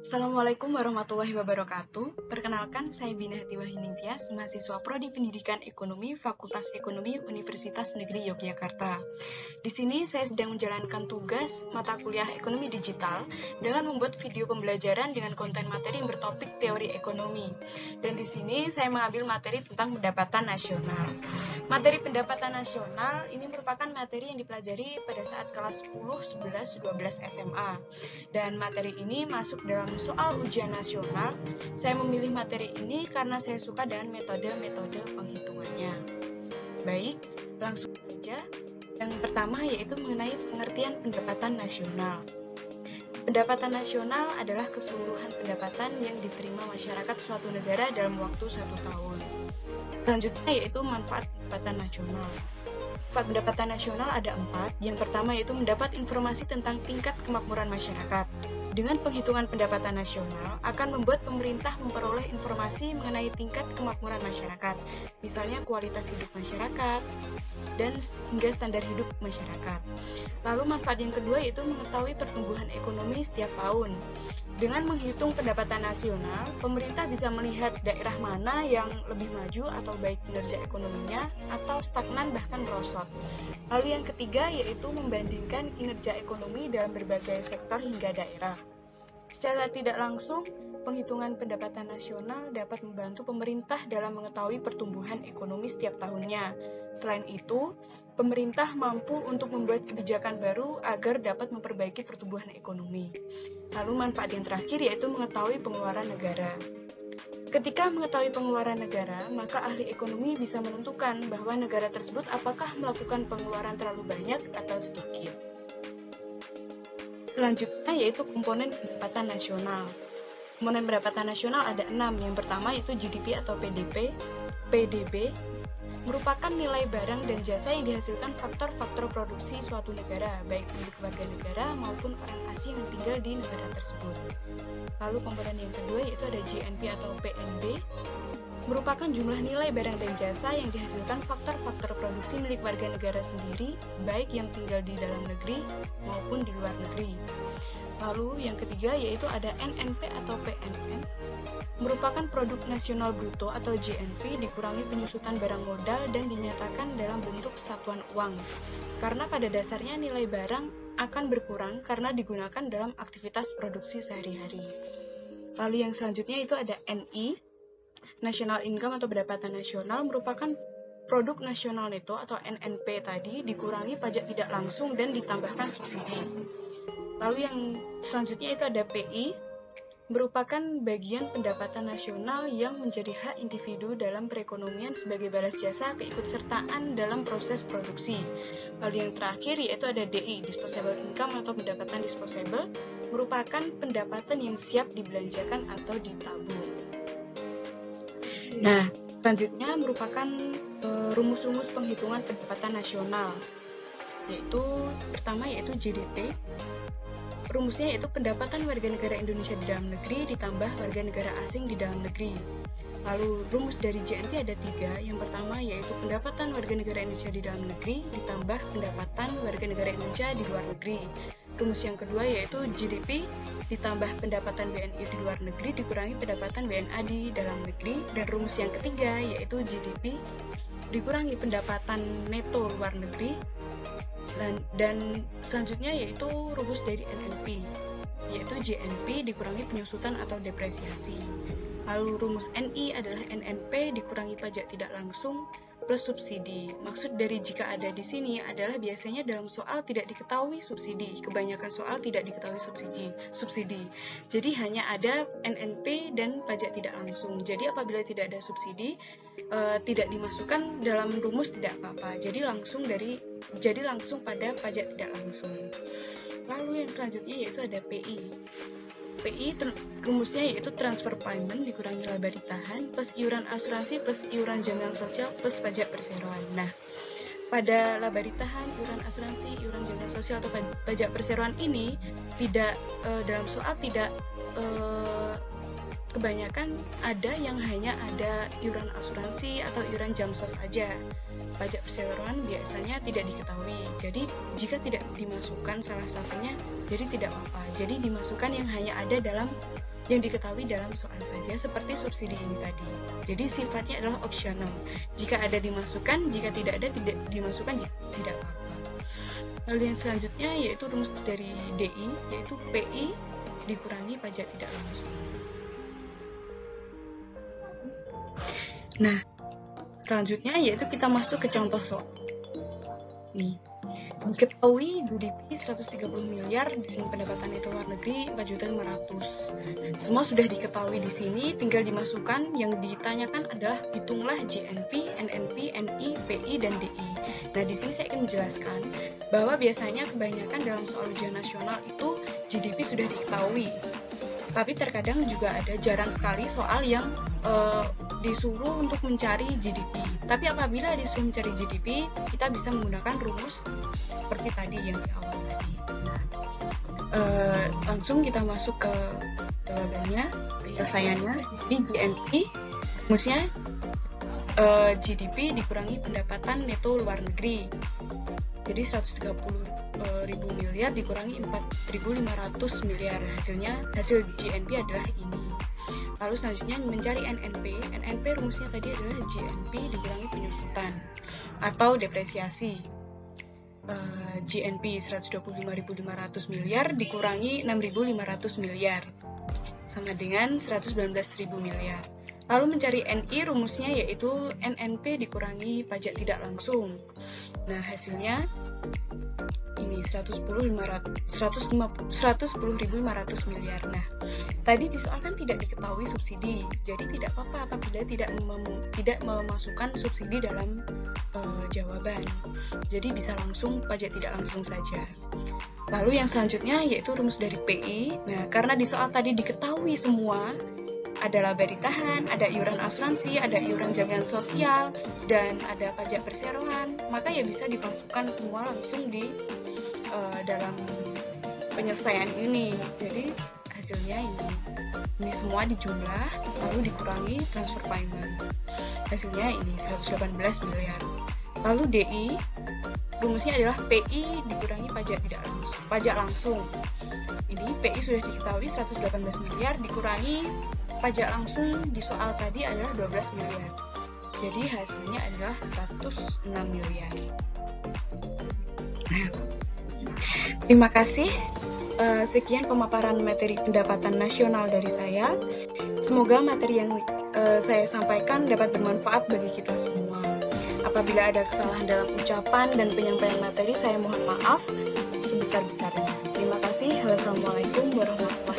Assalamualaikum warahmatullahi wabarakatuh. Perkenalkan, saya Bina Hati Wahyuningtyas, mahasiswa Prodi Pendidikan Ekonomi, Fakultas Ekonomi Universitas Negeri Yogyakarta. Di sini saya sedang menjalankan tugas mata kuliah Ekonomi Digital dengan membuat video pembelajaran dengan konten materi yang bertopik teori ekonomi. Dan di sini saya mengambil materi tentang pendapatan nasional. Materi pendapatan nasional ini merupakan materi yang dipelajari pada saat kelas 10, 11, 12 SMA. Dan materi ini masuk dalam soal ujian nasional. Saya memilih materi ini karena saya suka dengan metode-metode penghitungannya. Baik, langsung saja. Yang pertama yaitu mengenai pengertian pendapatan nasional. Pendapatan nasional adalah keseluruhan pendapatan yang diterima masyarakat suatu negara dalam waktu 1 tahun. Selanjutnya yaitu manfaat pendapatan nasional. Manfaat pendapatan nasional ada 4. Yang pertama yaitu mendapat informasi tentang tingkat kemakmuran masyarakat. Dengan penghitungan pendapatan nasional akan membuat pemerintah memperoleh informasi mengenai tingkat kemakmuran masyarakat, misalnya kualitas hidup masyarakat, dan hingga standar hidup masyarakat. Lalu manfaat yang kedua yaitu mengetahui pertumbuhan ekonomi setiap tahun. Dengan menghitung pendapatan nasional, pemerintah bisa melihat daerah mana yang lebih maju atau baik kinerja ekonominya, atau stagnan bahkan merosot. Lalu yang ketiga yaitu membandingkan kinerja ekonomi dalam berbagai sektor hingga daerah. Secara tidak langsung, penghitungan pendapatan nasional dapat membantu pemerintah dalam mengetahui pertumbuhan ekonomi setiap tahunnya. Selain itu, pemerintah mampu untuk membuat kebijakan baru agar dapat memperbaiki pertumbuhan ekonomi. Lalu manfaat yang terakhir yaitu mengetahui pengeluaran negara. Ketika mengetahui pengeluaran negara, maka ahli ekonomi bisa menentukan bahwa negara tersebut apakah melakukan pengeluaran terlalu banyak atau sedikit. Selanjutnya yaitu komponen pendapatan nasional. Komponen pendapatan nasional ada 6. Yang pertama yaitu GDP atau PDB, merupakan nilai barang dan jasa yang dihasilkan faktor-faktor produksi suatu negara, baik milik warga negara maupun orang asing yang tinggal di negara tersebut. Lalu komponen yang kedua yaitu ada GNP atau PNB, merupakan jumlah nilai barang dan jasa yang dihasilkan faktor-faktor produksi milik warga negara sendiri, baik yang tinggal di dalam negeri maupun di luar negeri. Lalu yang ketiga yaitu ada NNP atau PNN, merupakan produk nasional bruto atau JNP dikurangi penyusutan barang modal dan dinyatakan dalam bentuk satuan uang. Karena pada dasarnya nilai barang akan berkurang karena digunakan dalam aktivitas produksi sehari-hari. Lalu yang selanjutnya itu ada NI, National Income atau pendapatan nasional, merupakan produk nasional neto atau NNP tadi dikurangi pajak tidak langsung dan ditambahkan subsidi. Lalu yang selanjutnya itu ada PI, merupakan bagian pendapatan nasional yang menjadi hak individu dalam perekonomian sebagai balas jasa keikutsertaan dalam proses produksi. Lalu yang terakhir yaitu ada DI, Disposable Income atau pendapatan disposable, merupakan pendapatan yang siap dibelanjakan atau ditabung. Nah, selanjutnya merupakan rumus-rumus penghitungan pendapatan nasional, yaitu pertama yaitu GDP. Rumusnya yaitu pendapatan warga negara Indonesia di dalam negeri ditambah warga negara asing di dalam negeri. Lalu rumus dari JNP ada 3. Yang pertama yaitu pendapatan warga negara Indonesia di dalam negeri ditambah pendapatan warga negara Indonesia di luar negeri. Rumus yang kedua yaitu GDP ditambah pendapatan WNI di luar negeri dikurangi pendapatan WNA di dalam negeri. Dan rumus yang ketiga yaitu GDP dikurangi pendapatan neto luar negeri. Dan selanjutnya yaitu rumus dari NNP, yaitu JNP dikurangi penyusutan atau depresiasi. Lalu rumus NI adalah NNP dikurangi pajak tidak langsung plus subsidi. Maksud dari jika ada di sini adalah biasanya dalam soal tidak diketahui subsidi. Kebanyakan soal tidak diketahui subsidi. Jadi hanya ada NNP dan pajak tidak langsung. Jadi apabila tidak ada subsidi, tidak dimasukkan dalam rumus tidak apa-apa. Jadi langsung pada pajak tidak langsung. Lalu yang selanjutnya yaitu ada PI. PI rumusnya yaitu transfer payment dikurangi laba ditahan plus iuran asuransi plus iuran jaminan sosial plus pajak perseroan. Nah, pada laba ditahan, iuran asuransi, iuran jaminan sosial atau pajak perseroan ini tidak dalam soal tidak kebanyakan ada yang hanya ada iuran asuransi atau iuran jamsos saja. Pajak perseroan biasanya tidak diketahui. Jadi jika tidak dimasukkan salah satunya, jadi tidak apa-apa. Jadi dimasukkan yang hanya ada dalam yang diketahui dalam soal saja seperti subsidi ini tadi. Jadi sifatnya adalah opsional. Jika ada dimasukkan, jika tidak ada tidak dimasukkan, tidak apa-apa. Lalu yang selanjutnya yaitu rumus dari DI, yaitu PI dikurangi pajak tidak langsung. Nah, selanjutnya yaitu kita masuk ke contoh soal. Nih, diketahui GDP 130 miliar dan pendapatan neto luar negeri 4.500.000. Semua sudah diketahui di sini, tinggal dimasukkan. Yang ditanyakan adalah hitunglah GNP, NNP, NI, PI, dan DI. Nah, di sini saya akan menjelaskan bahwa biasanya kebanyakan dalam soal ujian nasional itu GDP sudah diketahui. Tapi terkadang juga ada jarang sekali soal yang disuruh untuk mencari GDP. Tapi apabila disuruh mencari GDP, kita bisa menggunakan rumus seperti tadi yang di awal tadi. Nah, langsung kita masuk ke jawabannya, penyelesaiannya. Di GNP, rumusnya GDP dikurangi pendapatan neto luar negeri. Jadi 130.000 miliar dikurangi 4.500 miliar. Hasil GNP adalah ini. Lalu selanjutnya mencari NNP. NNP rumusnya tadi adalah GNP dikurangi penyusutan atau depresiasi. GNP 125.500 miliar dikurangi 6.500 miliar sama dengan 119.000 miliar. Lalu mencari NI rumusnya yaitu NNP dikurangi pajak tidak langsung. Nah, hasilnya ini 110.500 miliar. Nah, tadi di soal kan tidak diketahui subsidi, jadi tidak apa-apa apabila tidak memasukkan subsidi dalam jawaban. Jadi bisa langsung pajak tidak langsung saja. Lalu yang selanjutnya yaitu rumus dari PI. Nah, karena di soal tadi diketahui semua, ada laba ditahan, ada iuran asuransi, ada iuran jaminan sosial, dan ada pajak perseroan, maka ya bisa dimasukkan semua langsung di dalam penyelesaian ini. Jadi hasilnya ini semua dijumlah lalu dikurangi transfer payment. Hasilnya ini 118 miliar. Lalu DI rumusnya adalah PI dikurangi pajak langsung. Ini PI sudah diketahui 118 miliar dikurangi pajak langsung di soal tadi adalah 12 miliar. Jadi hasilnya adalah 106 miliar. Terima kasih. Sekian pemaparan materi pendapatan nasional dari saya. Semoga materi yang saya sampaikan dapat bermanfaat bagi kita semua. Apabila ada kesalahan dalam ucapan dan penyampaian materi, saya mohon maaf sebesar-besarnya. Terima kasih. Wassalamualaikum warahmatullahi wabarakatuh.